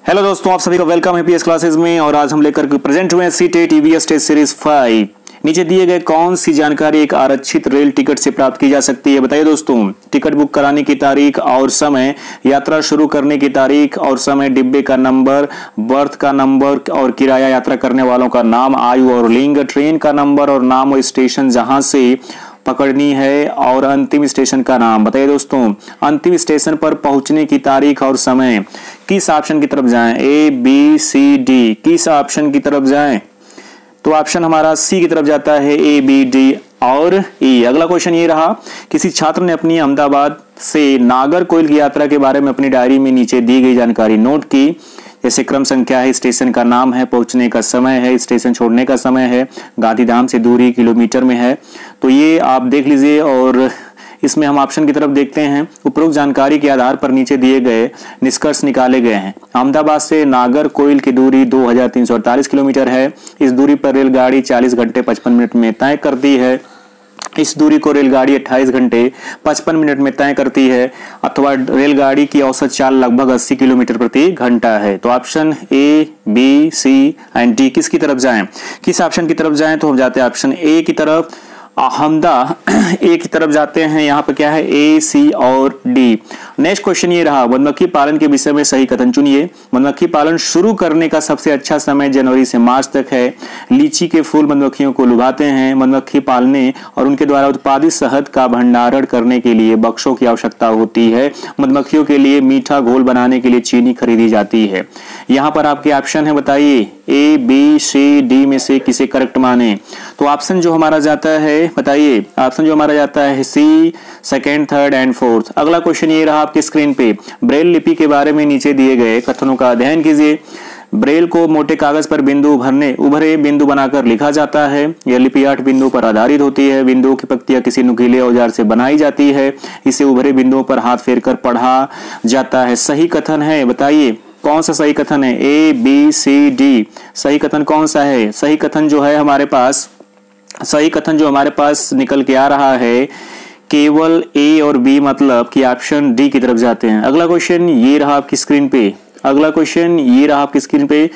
Hello दोस्तों, आप सभी का वेलकम है पीएस क्लासेस में। और आज हम लेकर प्रेजेंट हुए हैं सीटेट ईवीएस टेस्ट सीरीज 5। नीचे दिए गए कौन सी जानकारी एक आरक्षित रेल टिकट से प्राप्त की जा सकती है? बताइए दोस्तों। टिकट बुक कराने की तारीख और समय, यात्रा शुरू करने की तारीख और समय, डिब्बे का नंबर, बर्थ का नंबर और किराया, यात्रा करने वालों का नाम, आयु और लिंग, ट्रेन का नंबर और नाम और स्टेशन जहां से पकड़नी है और अंतिम स्टेशन का नाम। बताइए दोस्तों, अंतिम स्टेशन पर पहुंचने की तारीख और समय। किस ऑप्शन की तरफ जाएं? ए, बी, सी, डी। किस ऑप्शन की तरफ जाएं? तो ऑप्शन हमारा सी की तरफ जाता है, ए, बी, डी और ई। अगला क्वेश्चन ये रहा, किसी छात्र ने अपनी अहमदाबाद से नागरकोइल की यात्रा के बारे में अपनी डायरी में नीचे दी गई जानकारी नोट की। जैसे क्रम संख्या है, स्टेशन का नाम है, पहुंचने का समय है, स्टेशन छोड़ने का समय है, गांधीधाम से दूरी किलोमीटर में है। तो ये आप देख लीजिए और इसमें हम ऑप्शन की तरफ देखते हैं। उपरोक्त जानकारी के आधार पर नीचे दिए गए निष्कर्ष निकाले गए हैं। अहमदाबाद से नागरकोइल की दूरी 2348 किलोमीटर है। इस दूरी पर रेलगाड़ी 40 घंटे 55 मिनट में तय करती है। इस दूरी को रेलगाड़ी 28 घंटे 55 मिनट में तय करती है, अथवा रेलगाड़ी की औसत चाल लगभग 80 किलोमीटर प्रति घंटा है। तो option A, B, C and D किसकी तरफ जाएं? किस ऑप्शन की तरफ जाएं? तो हम जाते हैं ऑप्शन ए की तरफ। ए की तरफ जाते हैं। यहाँ पर क्या है? ए, सी और डी। नेक्स्ट क्वेश्चन ये रहा, मधुमक्खी पालन के विषय में सही कथन चुनिए। मधुमक्खी पालन शुरू करने का सबसे अच्छा समय जनवरी से मार्च तक है। लीची के फूल मधुमक्खियों को लुभाते हैं। मधुमक्खी पालने और उनके द्वारा उत्पादित शहद का भंडारण करने के लिए बक्सों की आवश्यकता होती है। मधुमक्खियों के लिए मीठा घोल बनाने के लिए चीनी खरीदी जाती है। यहाँ पर आपके ऑप्शन है, बताइए ए, बी, सी, डी में से किसे करेक्ट माने? तो ऑप्शन जो हमारा जाता है, बताइए, ऑप्शन जो हमारा जाता है सी, सेकेंड, थर्ड एंड फोर्थ। अगला क्वेश्चन ये रहा आपकी स्क्रीन पे, ब्रेल लिपि के बारे में नीचे दिए गए कथनों का अध्ययन कीजिए। ब्रेल को मोटे कागज पर बिंदु उभरे बिंदु बनाकर लिखा जाता है। यह लिपि 8 बिंदुओं पर आधारित होती है। बिंदुओं की पंक्तियां किसी नुकीले औजार से बनाई जाती है। इसे उभरे बिंदुओं पर हाथ फेरकर पढ़ा जाता है। सही कथन है, बताइए कौन सा सही कथन है? ए, बी, सी, डी। सही कथन कौन सा है? सही कथन जो है हमारे पास, सही कथन जो हमारे पास निकल के आ रहा है, केवल ए और बी, मतलब कि ऑप्शन डी की तरफ जाते हैं। अगला क्वेश्चन ये रहा आपकी स्क्रीन पे। अगला क्वेश्चन ये रहा आपकी स्क्रीन पे।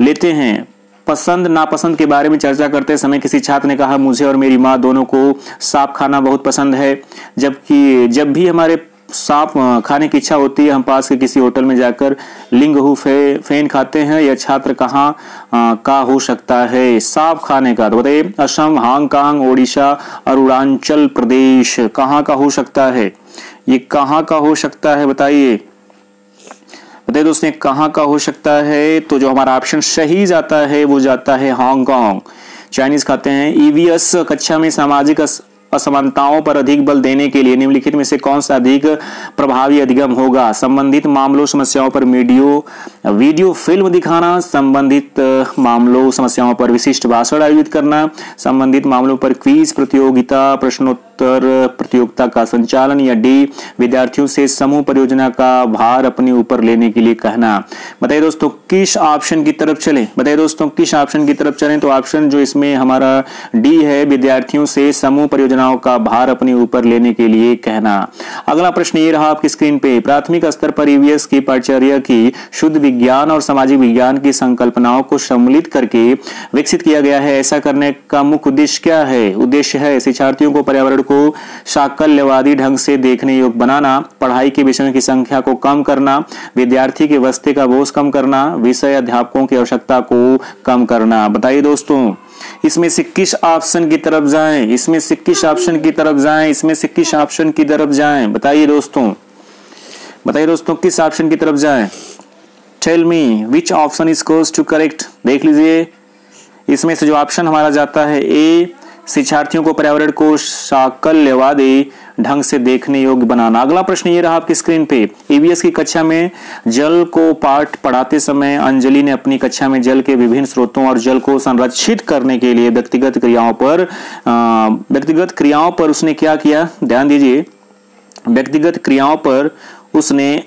लेते हैं, पसंद नापसंद के बारे में चर्चा करते समय किसी छात्र ने कहा, मुझे और मेरी माँ दोनों को सांप खाना बहुत पसंद है। जबकि जब भी हमारे सांप खाने की इच्छा होती है, हम पास के किसी होटल में जाकर लिंगहू फेन खाते हैं। यह छात्र कहाँ का हो सकता है सांप खाने का? तो बताइए, असम, हांगकांग, ओडिशा, अरुणाचल प्रदेश। कहाँ का हो सकता है? ये कहाँ का हो सकता है? बताइए दोस्तों, कहाँ का हो सकता है? तो जो हमारा ऑप्शन सही जाता है वो जाता है हांगकांग। चाइनीज खाते हैं। ईवीएस कक्षा में सामाजिक असमानताओं पर अधिक बल देने के लिए निम्नलिखित में से कौन सा अधिक प्रभावी अधिगम होगा? संबंधित मामलों समस्याओं पर वीडियो फिल्म दिखाना, संबंधित मामलों समस्याओं पर विशिष्ट भाषण आयोजित करना, संबंधित मामलों पर क्विज प्रतियोगिता, प्रश्नोत्तर प्रतियोगिता का संचालन, या डी, विद्यार्थियों से समूह परियोजना का भार अपने ऊपर लेने के लिए कहना। बताइए दोस्तों, किस ऑप्शन की तरफ चलें? बताइए दोस्तों, किस ऑप्शन की तरफ चलें? तो ऑप्शन जो इसमें हमारा डी है, विद्यार्थियों से समूह परियोजनाओं का भार अपने ऊपर लेने के लिए कहना। अगला प्रश्न ये रहा आपकी स्क्रीन पे, प्राथमिक स्तर पर ईवीएस की परिचर्या की शुद्ध विज्ञान और सामाजिक विज्ञान की संकल्पनाओं को सम्मिलित करके विकसित किया गया है। ऐसा करने का मुख्य उद्देश्य क्या है? उद्देश्य है शिक्षार्थियों को पर्यावरण को साकल्यवादी ढंग से देखने योग्य बनाना, पढ़ाई के विषयों की संख्या को कम करना, विद्यार्थी के बस्ते का बोझ कम करना, विषय अध्यापकों की आवश्यकता को कम करना। बताइए दोस्तों, इसमें से किस ऑप्शन की तरफ जाएं? इसमें से किस ऑप्शन की तरफ जाएं? इसमें से किस ऑप्शन की तरफ जाएं? बताइए दोस्तों, किस ऑप्शन की तरफ जाएं? Tell me which option is goes to correct. देख लीजिए, इसमें से जो ऑप्शन हमारा जाता है ए, शिक्षार्थियों को पर्यावरण को साकल्यवादी ढंग से देखने योग्य बनाना। अगला प्रश्न ये रहा आपकी स्क्रीन पे, ईवीएस की कक्षा में जल को पाठ पढ़ाते समय अंजलि ने अपनी कक्षा में जल के विभिन्न स्रोतों और जल को संरक्षित करने के लिए व्यक्तिगत क्रियाओं पर उसने क्या किया? ध्यान दीजिए, व्यक्तिगत क्रियाओं पर उसने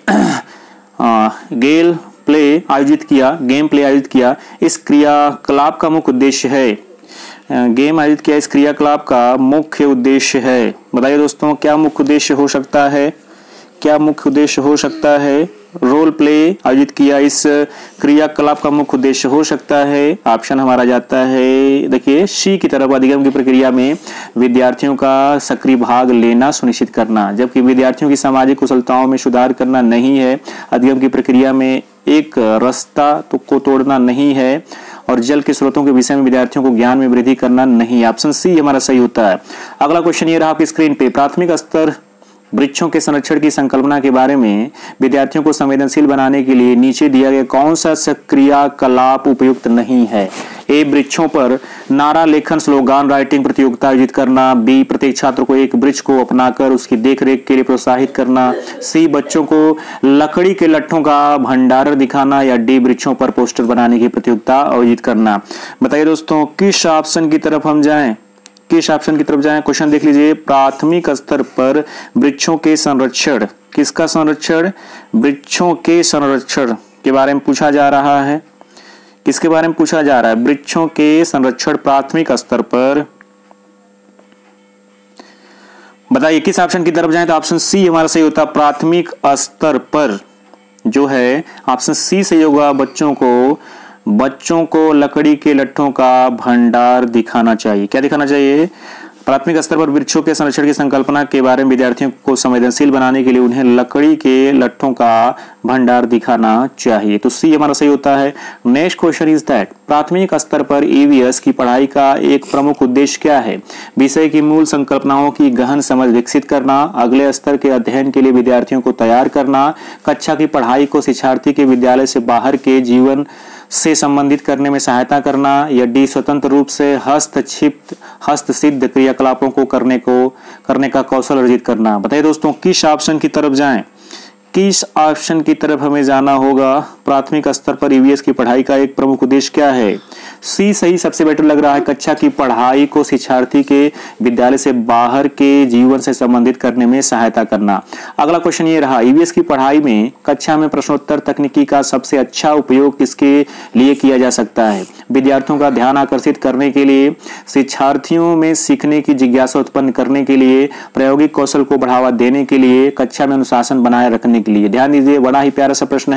गेम प्ले आयोजित किया। इस क्रियाकलाप का मुख्य उद्देश्य है, गेम आयोजित किया इस क्रियाकलाप का मुख्य उद्देश्य है। बताइए दोस्तों, क्या मुख्य उद्देश्य हो सकता है? क्या मुख्य उद्देश्य हो सकता है? रोल प्ले आयोजित किया इस क्रियाकलाप का मुख्य उद्देश्य हो सकता है। ऑप्शन हमारा जाता है देखिए सी की तरफ, अधिगम की प्रक्रिया में विद्यार्थियों का सक्रिय भाग लेना सुनिश्चित करना, जबकि विद्यार्थियों की सामाजिक कुशलताओं में सुधार करना नहीं है। अधिगम की प्रक्रिया में एक रास्ता को तोड़ना नहीं है और जल के स्रोतों के विषय में विद्यार्थियों को ज्ञान में वृद्धि करना नहीं। ऑप्शन सी हमारा सही होता है। अगला क्वेश्चन ये रहा आपकी स्क्रीन पे, प्राथमिक स्तर वृक्षों के संरक्षण की संकल्पना के बारे में विद्यार्थियों को संवेदनशील बनाने के लिए नीचे दिया गया कौन सा क्रियाकलाप उपयुक्त नहीं है? ए, वृक्षों पर नारा लेखन स्लोगान राइटिंग प्रतियोगिता आयोजित करना। बी, प्रत्येक छात्र को एक वृक्ष को अपनाकर उसकी देखरेख के लिए प्रोत्साहित करना। सी, बच्चों को लकड़ी के लट्ठों का भंडार दिखाना। या डी, वृक्षों पर पोस्टर बनाने की प्रतियोगिता आयोजित करना। बताइए दोस्तों किस ऑप्शन की तरफ हम जाएं? किस ऑप्शन की तरफ जाएं? क्वेश्चन देख लीजिए, प्राथमिक स्तर पर वृक्षों के संरक्षण, किसका संरक्षण? वृक्षों के संरक्षण के बारे में पूछा जा रहा है। किसके बारे में पूछा जा रहा है? वृक्षों के संरक्षण प्राथमिक स्तर पर। बताइए किस ऑप्शन की तरफ जाएं? तो ऑप्शन सी हमारा सही होता है, प्राथमिक स्तर पर जो है ऑप्शन सी सही होगा। बच्चों को लकड़ी के लट्ठों का भंडार दिखाना चाहिए। क्या दिखाना चाहिए? प्राथमिक स्तर पर वृक्षों के संरक्षण की संकल्पना के बारे में विद्यार्थियों को संवेदनशील बनाने के लिए उन्हें लकड़ी के लट्ठों का भंडार दिखाना चाहिए। तो सी हमारा सही होता है। नेक्स्ट क्वेश्चन इज दैट प्राथमिक स्तर पर ईवीएस की पढ़ाई का एक प्रमुख उद्देश्य क्या है? विषय की मूल संकल्पनाओं की गहन समझ विकसित करना, अगले स्तर के अध्ययन के लिए विद्यार्थियों को तैयार करना, कक्षा की पढ़ाई को शिक्षार्थी के विद्यालय से बाहर के जीवन से संबंधित करने में सहायता करना। या डी, स्वतंत्र रूप से हस्तसिद्ध क्रियाकलापों को करने का कौशल अर्जित करना। बताइए दोस्तों किस ऑप्शन की तरफ जाएं? किस ऑप्शन की तरफ हमें जाना होगा? प्राथमिक स्तर पर ईवीएस की पढ़ाई का एक प्रमुख उद्देश्य क्या है? सी सही सबसे बेटर लग रहा है। कक्षा की पढ़ाई को शिक्षार्थी के विद्यालय से बाहर के जीवन से संबंधित करने में सहायता करना। अगला क्वेश्चन ये रहा, ईवीएस की पढ़ाई में कक्षा में प्रश्नोत्तर तकनीकी का सबसे अच्छा उपयोग किसके लिए किया जा सकता है? विद्यार्थियों का ध्यान आकर्षित करने के लिए, शिक्षार्थियों में सीखने की जिज्ञासा उत्पन्न करने के लिए, प्रायोगिक कौशल को बढ़ावा देने के लिए, कक्षा में अनुशासन बनाए रखने के लिए। ध्यान दीजिए बड़ा ही प्यारा सा प्रश्न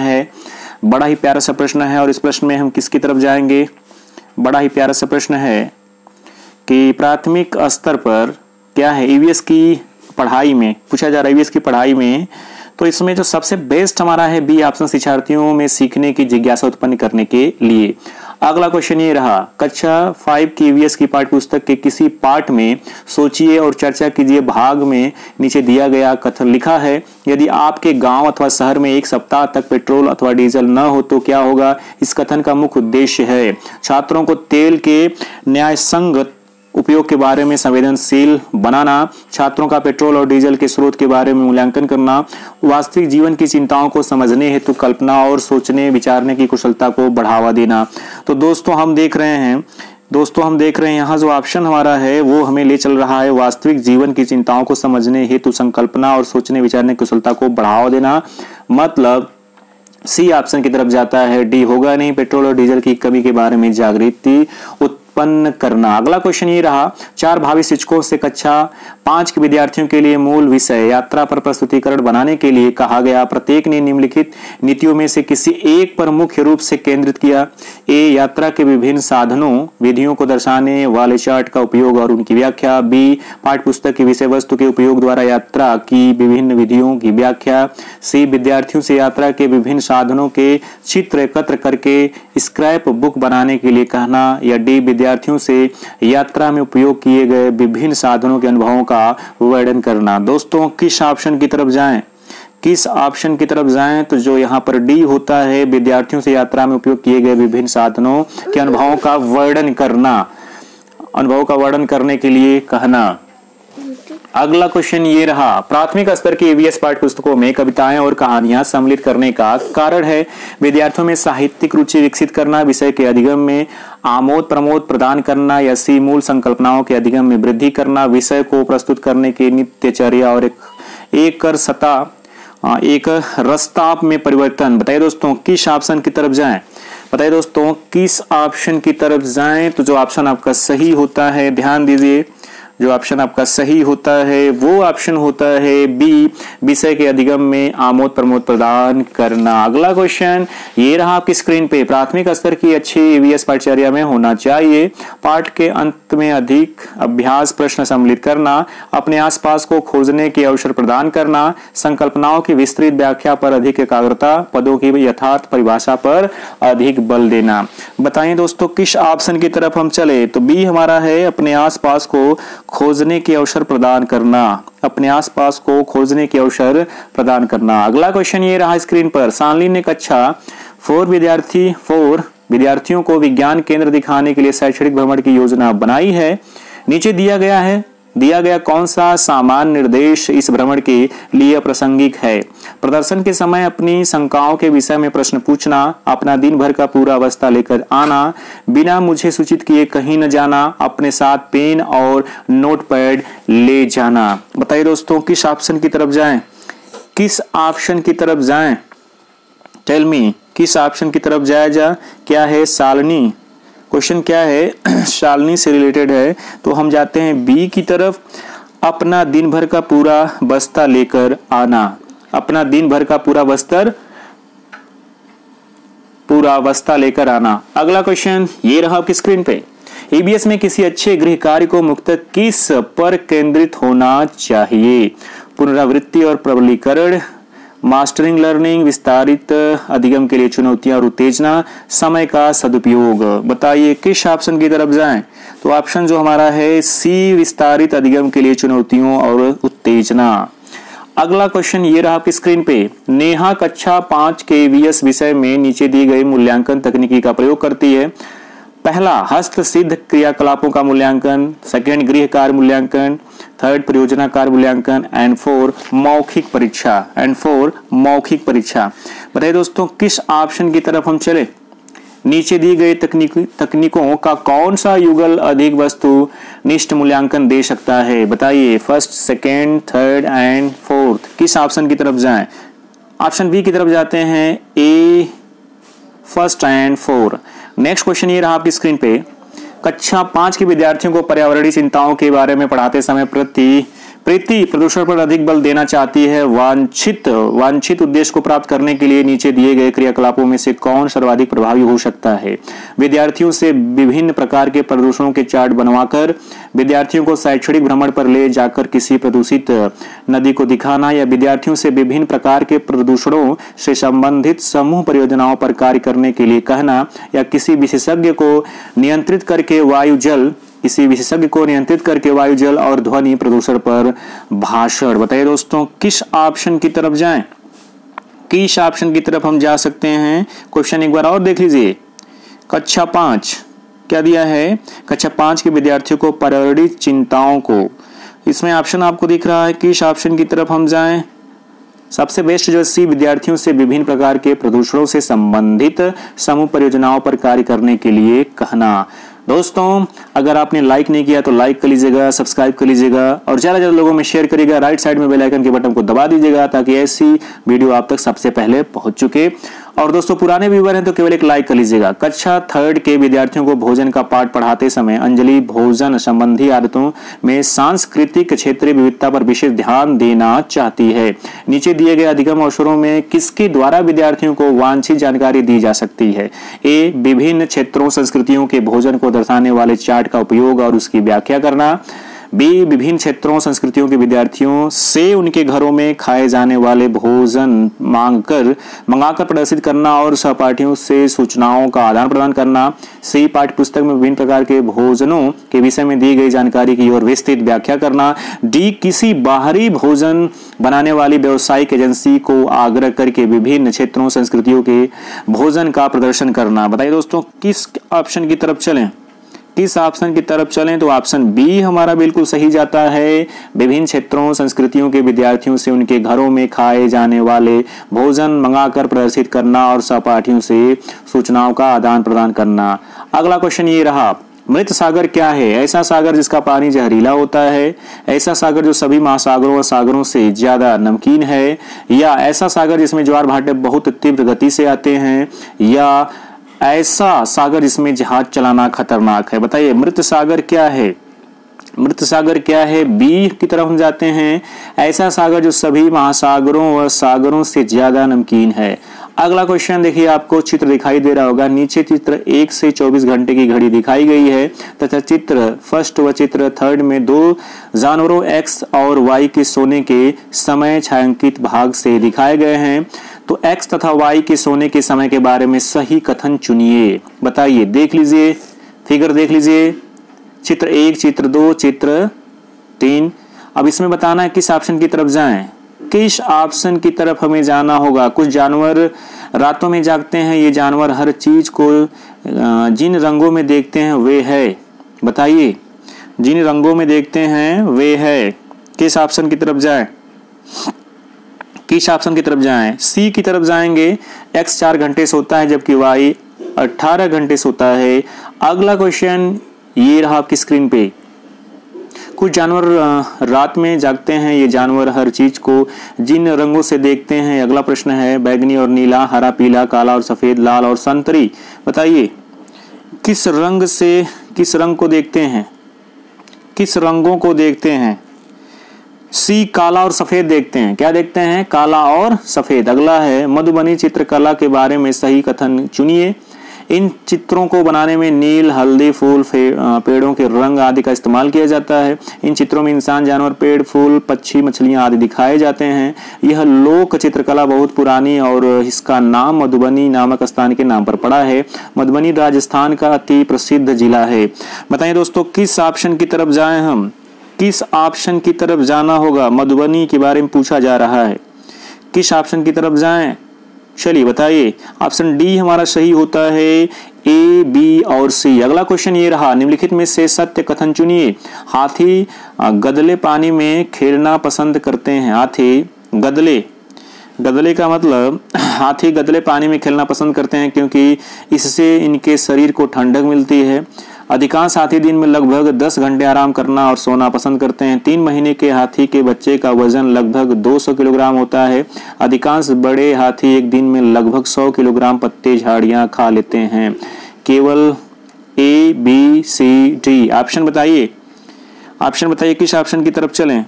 है और इस प्रश्न में हम किसकी तरफ जाएंगे? बड़ा ही प्यारा सा प्रश्न है कि प्राथमिक स्तर पर क्या है ईवीएस की पढ़ाई में पूछा जा रहा है। ईवीएस की पढ़ाई में तो इसमें जो सबसे बेस्ट हमारा है बी ऑप्शन, शिक्षार्थियों में सीखने की जिज्ञासा उत्पन्न करने के लिए। अगला क्वेश्चन ये रहा, कक्षा 5 की ईवीएस की पाठ्य पुस्तक के किसी पाठ में सोचिए और चर्चा कीजिए भाग में नीचे दिया गया कथन लिखा है, यदि आपके गांव अथवा शहर में एक सप्ताह तक पेट्रोल अथवा डीजल न हो तो क्या होगा? इस कथन का मुख्य उद्देश्य है छात्रों को तेल के न्यायसंगत उपयोग के बारे में संवेदनशील बनाना, छात्रों का पेट्रोल और डीजल के स्रोत के बारे में मूल्यांकन करना, वास्तविक जीवन की चिंताओं को समझने हेतु कल्पना और सोचने विचारने की कुशलता को बढ़ावा देना। तो दोस्तों हम देख रहे हैं यहाँ जो ऑप्शन हमारा है वो हमें ले चल रहा है वास्तविक जीवन की चिंताओं को समझने हेतु संकल्पना और सोचने विचारने की कुशलता को बढ़ावा देना, मतलब सी ऑप्शन की तरफ जाता है। डी होगा नहीं, पेट्रोल और डीजल की कमी के बारे में जागृति उत्पन्न करना। अगला क्वेश्चन ये रहा, 4 भावी शिक्षकों से कक्षा 5 के विद्यार्थियों के लिए मूल विषय यात्रा पर प्रस्तुतिकरण बनाने के लिए कहा गया, प्रत्येक ने निम्नलिखित नीतियों में से किसी एक पर मुख्य रूप से केंद्रित किया। ए, यात्रा के विभिन्न साधनों विधियों को दर्शाने वाले चार्ट का उपयोग और उनकी व्याख्या। बी, पाठ्य पुस्तक की विषय वस्तु के उपयोग द्वारा यात्रा की विभिन्न विधियों की व्याख्या। सी, विद्यार्थियों से यात्रा के विभिन्न साधनों के चित्र एकत्र करके स्क्रैप बुक बनाने के लिए कहना। या डी, विद्यार्थियों से यात्रा में उपयोग किए गए विभिन्न साधनों के अनुभवों का वर्णन करना। दोस्तों किस ऑप्शन की तरफ जाएं? तो जो यहाँ पर डी होता है, विद्यार्थियों से यात्रा में उपयोग किए गए विभिन्न साधनों के अनुभवों का वर्णन करने के लिए कहना। अगला क्वेश्चन ये रहा, प्राथमिक स्तर की ईवीएस पाठ्य पुस्तकों में कविताएं और कहानियां सम्मिलित करने का कारण है विद्यार्थियों में साहित्यिक रुचि विकसित करना, विषय के अधिगम में आमोद प्रमोद प्रदान करना। या सी, मूल संकल्पनाओं के अधिगम में वृद्धि करना, विषय को प्रस्तुत करने की नित्यचर्या और एक रस्ताप में परिवर्तन। बताइए दोस्तों किस ऑप्शन की तरफ जाएं? तो जो ऑप्शन आपका सही होता है, ध्यान दीजिए जो ऑप्शन आपका सही होता है वो ऑप्शन होता है बी, विषय के अधिगम में आमोद प्रमोद प्रदान करना। अगला क्वेश्चन ये रहा आपकी स्क्रीन पे, प्राथमिक स्तर की अच्छी ईवीएस पाठचर्या में होना चाहिए पाठ के अंत में अधिक अभ्यास प्रश्न सम्मिलित करना, अपने आसपास को खोजने के अवसर प्रदान करना, संकल्पनाओं की विस्तृत व्याख्या पर अधिक एकाग्रता, पदों की यथार्थ परिभाषा पर अधिक बल देना। बताएं दोस्तों किस ऑप्शन की तरफ हम चले? तो बी हमारा है अपने आसपास को खोजने के अवसर प्रदान करना, अपने आसपास को खोजने के अवसर प्रदान करना। अगला क्वेश्चन ये रहा स्क्रीन पर, शालिनी ने कक्षा 4 विद्यार्थियों को विज्ञान केंद्र दिखाने के लिए शैक्षणिक भ्रमण की योजना बनाई है। नीचे दिया गया कौन सा सामान्य निर्देश इस भ्रमण के लिए प्रासंगिक है? प्रदर्शन के समय अपनी शंकाओं के विषय में प्रश्न पूछना, अपना दिन भर का पूरा अवस्था लेकर आना, बिना मुझे सूचित किए कहीं न जाना, अपने साथ पेन और नोटपैड ले जाना। बताइए दोस्तों किस ऑप्शन की तरफ जाएं? किस ऑप्शन की तरफ जाएं? टेल मी, किस ऑप्शन की तरफ जाया क्या है? शालिनी, क्वेश्चन क्या है? शालिनी से रिलेटेड है, तो हम जाते हैं बी की तरफ, अपना दिन भर का पूरा बस्ता लेकर आना, अपना दिन भर का पूरा बस्ता लेकर आना। अगला क्वेश्चन ये रहा आपकी स्क्रीन पे, ईबीएस में किसी अच्छे गृह कार्य को मुख्यतः किस पर केंद्रित होना चाहिए? पुनरावृत्ति और प्रबलीकरण, मास्टरिंग लर्निंग, विस्तारित अधिगम के लिए चुनौतियां और उत्तेजना, समय का सदुपयोग। बताइए किस ऑप्शन की तरफ जाएं? तो ऑप्शन जो हमारा है सी, विस्तारित अधिगम के लिए चुनौतियों और उत्तेजना। अगला क्वेश्चन ये रहा आपकी स्क्रीन पे, नेहा कक्षा 5 के ईवीएस विषय में नीचे दी गई मूल्यांकन तकनीकी का प्रयोग करती है। पहला हस्त सिद्ध क्रियाकलापों का मूल्यांकन, सेकंड गृह कार्य मूल्यांकन, थर्ड परियोजना कार्य मूल्यांकन एंड 4 मौखिक परीक्षा। बताइए दोस्तों किस ऑप्शन की तरफ हम चले? नीचे दी गई तकनीकों का कौन सा युगल अधिक वस्तुनिष्ठ मूल्यांकन दे सकता है? बताइए first, second, third and fourth, किस ऑप्शन की तरफ जाएं? ऑप्शन बी की तरफ जाते हैं, ए, फर्स्ट एंड 4। नेक्स्ट क्वेश्चन ये रहा आपकी स्क्रीन पे, कक्षा 5 के विद्यार्थियों को पर्यावरणीय चिंताओं के बारे में पढ़ाते समय प्रीति प्रदूषण पर अधिक बल देना चाहती है। वांछित उद्देश्य को प्राप्त करने के लिए नीचे दिए गए क्रियाकलापों में से कौन सर्वाधिक प्रभावी हो सकता है? विद्यार्थियों से विभिन्न प्रकार के प्रदूषणों के चार्ट बनवाकर विद्यार्थियों को शैक्षणिक भ्रमण पर ले जाकर किसी प्रदूषित नदी को दिखाना, या विद्यार्थियों से विभिन्न प्रकार के प्रदूषणों से संबंधित समूह परियोजनाओं पर कार्य करने के लिए कहना, या किसी विशेषज्ञ को नियंत्रित करके वायु जल और ध्वनि प्रदूषण पर भाषण। बताइए दोस्तों किस ऑप्शन की तरफ जाएं? किस ऑप्शन की तरफ हम जा सकते हैं? क्वेश्चन एक बार और देख लीजिए, कक्षा 5 क्या दिया है? कक्षा 5 के विद्यार्थियों को पर्यावरणीय चिंताओं को, इसमें ऑप्शन आपको दिख रहा है, किस ऑप्शन की तरफ हम जाएं? सबसे बेस्ट जो सी, विद्यार्थियों से विभिन्न प्रकार के प्रदूषणों से संबंधित समूह परियोजनाओं पर कार्य करने के लिए कहना। दोस्तों अगर आपने लाइक नहीं किया तो लाइक कर लीजिएगा, सब्सक्राइब कर लीजिएगा और ज्यादा ज्यादा लोगों में शेयर करिएगा। राइट साइड में बेल आइकन के बटन को दबा दीजिएगा ताकि ऐसी वीडियो आप तक सबसे पहले पहुंच चुके। और दोस्तों पुराने व्यूअर हैं तो केवल एक लाइक कर लीजिएगा। कक्षा 3 के विद्यार्थियों को भोजन का पाठ पढ़ाते समय अंजलि भोजन संबंधी आदतों में सांस्कृतिक क्षेत्रीय विविधता पर विशेष ध्यान देना चाहती है। नीचे दिए गए अधिगम अवसरों में किसके द्वारा विद्यार्थियों को वांछित जानकारी दी जा सकती है? ए, विभिन्न क्षेत्रों संस्कृतियों के भोजन को दर्शाने वाले चार्ट का उपयोग और उसकी व्याख्या करना। बी, विभिन्न क्षेत्रों संस्कृतियों के विद्यार्थियों से उनके घरों में खाए जाने वाले भोजन मंगाकर प्रदर्शित करना और सहपाठियों से सूचनाओं का आदान प्रदान करना। सी, पाठ्य पुस्तक में विभिन्न प्रकार के भोजनों के विषय में दी गई जानकारी की और विस्तृत व्याख्या करना। डी, किसी बाहरी भोजन बनाने वाली व्यावसायिक एजेंसी को आग्रह करके विभिन्न क्षेत्रों संस्कृतियों के भोजन का प्रदर्शन करना। बताइए दोस्तों किस ऑप्शन की तरफ चलें? किस ऑप्शन की तरफ चलें? तो ऑप्शन बी हमारा बिल्कुल सही जाता है। विभिन्न क्षेत्रों संस्कृतियों के विद्यार्थियों से उनके घरों में खाए जाने वाले भोजन मंगाकर प्रदर्शित करना और सहपाठियों से सूचनाओं का आदान प्रदान करना। अगला क्वेश्चन ये रहा, मृत सागर क्या है? ऐसा सागर जिसका पानी जहरीला होता है, ऐसा सागर जो सभी महासागरों और सागरों से ज्यादा नमकीन है, या ऐसा सागर जिसमें ज्वार भाटे बहुत तीव्र गति से आते हैं, या ऐसा सागर जिसमें जहाज चलाना खतरनाक है। बताइए मृत सागर क्या है? मृत सागर क्या है? बी की तरफ हम जाते हैं, ऐसा सागर जो सभी महासागरों व सागरों से ज्यादा नमकीन है। अगला क्वेश्चन देखिए, आपको चित्र दिखाई दे रहा होगा, नीचे चित्र 1 से 24 घंटे की घड़ी दिखाई गई है तथा चित्र फर्स्ट व चित्र थर्ड में दो जानवरों एक्स और वाई के सोने के समय छायांकित भाग से दिखाए गए हैं। तो एक्स तथा वाई के सोने के समय के बारे में सही कथन चुनिए। बताइए, देख लीजिए फिगर, देख लीजिए चित्र 1, चित्र 2, चित्र 3। अब इसमें बताना है किस ऑप्शन की तरफ जाएं, किस ऑप्शन की तरफ हमें जाना होगा। कुछ जानवर रातों में जागते हैं, ये जानवर हर चीज को जिन रंगों में देखते हैं वे है। बताइए, जिन रंगों में देखते हैं वे है, किस ऑप्शन की तरफ जाएं, किस ऑप्शन की तरफ जाएं? सी की तरफ जाएंगे। एक्स 4 घंटे सोता है जबकि वाई 18 घंटे सोता है। अगला क्वेश्चन ये रहा आपकी स्क्रीन पे, कुछ जानवर रात में जागते हैं, ये जानवर हर चीज को जिन रंगों से देखते हैं। अगला प्रश्न है बैगनी और नीला, हरा, पीला, काला और सफेद, लाल और संतरी। बताइए, किस रंग से किस रंग को देखते हैं, किस रंगों को देखते हैं? सी काला और सफेद देखते हैं। क्या देखते हैं? काला और सफेद। अगला है मधुबनी चित्रकला के बारे में सही कथन चुनिए। इन चित्रों को बनाने में नील, हल्दी, फूल, पेड़ों के रंग आदि का इस्तेमाल किया जाता है। इन चित्रों में इंसान, जानवर, पेड़, फूल, पक्षी, मछलियां आदि दिखाए जाते हैं। यह लोक चित्रकला बहुत पुरानी और इसका नाम मधुबनी नामक स्थान के नाम पर पड़ा है। मधुबनी राजस्थान का अति प्रसिद्ध जिला है। बताइए दोस्तों, किस ऑप्शन की तरफ जाएं हम, किस ऑप्शन की तरफ जाना होगा? मधुबनी के बारे में पूछा जा रहा है, किस ऑप्शन की तरफ जाएं? चलिए बताइए, ऑप्शन डी हमारा सही होता है, ए, बी और सी। अगला क्वेश्चन ये रहा, निम्नलिखित में से सत्य कथन चुनिए। हाथी गदले पानी में खेलना पसंद करते हैं। हाथी गदले, गदले का मतलब हाथी गदले पानी में खेलना पसंद करते हैं क्योंकि इससे इनके शरीर को ठंडक मिलती है। अधिकांश हाथी दिन में लगभग 10 घंटे आराम करना और सोना पसंद करते हैं। 3 महीने के हाथी के बच्चे का वजन लगभग 200 किलोग्राम होता है। अधिकांश बड़े हाथी एक दिन में लगभग 100 किलोग्राम पत्ते झाड़ियां खा लेते हैं। केवल ए, बी, सी, डी ऑप्शन बताइए। ऑप्शन बताइए, किस ऑप्शन की तरफ चलें?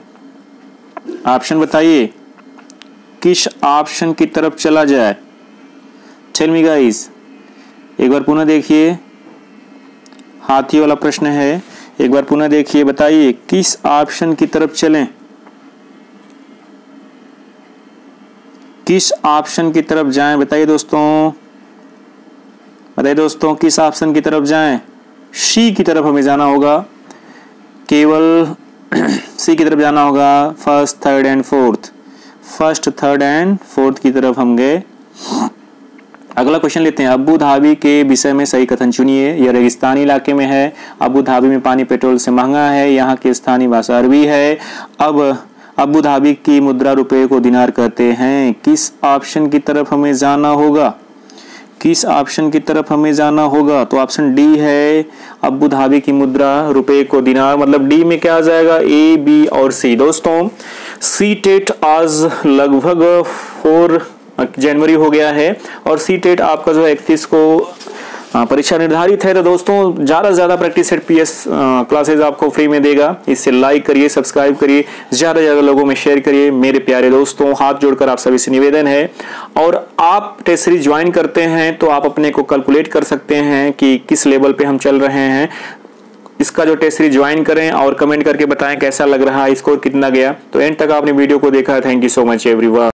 ऑप्शन बताइए, किस ऑप्शन की तरफ चला जाए? टेल मी गाइस, एक बार पुनः देखिए, हाथी वाला प्रश्न है, एक बार पुनः देखिए। बताइए, किस ऑप्शन की तरफ चलें, किस ऑप्शन की तरफ जाएं? बताइए दोस्तों, बताइए दोस्तों, किस ऑप्शन की तरफ जाएं? सी की तरफ हमें जाना होगा, केवल सी की तरफ जाना होगा। First, third and fourth, first, third and fourth की तरफ हम गए। अगला क्वेश्चन लेते हैं, अबू धाबी के विषय में सही कथन चुनिए। यह रेगिस्तानी इलाके में है। अबू धाबी में पानी पेट्रोल से महंगा है। यहाँ की स्थानीय भाषा अरबी है। अब अबू धाबी की मुद्रा रुपए को दिनार कहते हैं। किस ऑप्शन की तरफ हमें जाना होगा, किस ऑप्शन की तरफ हमें जाना होगा? तो ऑप्शन डी है, अबू धाबी की मुद्रा रुपए को दिनार। मतलब डी में क्या आ जाएगा? ए, बी और सी। दोस्तों, सी टेट आज लगभग 4 जनवरी हो गया है और सी टेट आपका जो है 31 को परीक्षा निर्धारित है। तो दोस्तों, ज्यादा से ज्यादा प्रैक्टिस सेट पीएस क्लासेस आपको फ्री में देगा। इससे लाइक करिए, सब्सक्राइब करिए, ज्यादा से ज्यादा लोगों में शेयर करिए। मेरे प्यारे दोस्तों, हाथ जोड़कर आप सभी से निवेदन है, और आप टेस्ट सीरीज ज्वाइन करते हैं तो आप अपने को कैलकुलेट कर सकते हैं कि किस लेवल पे हम चल रहे हैं। इसका जो टेस्ट सीरीज ज्वाइन करें और कमेंट करके बताएं कैसा लग रहा है, स्कोर कितना गया। तो एंड तक आपने वीडियो को देखा है। Thank you so much everyone.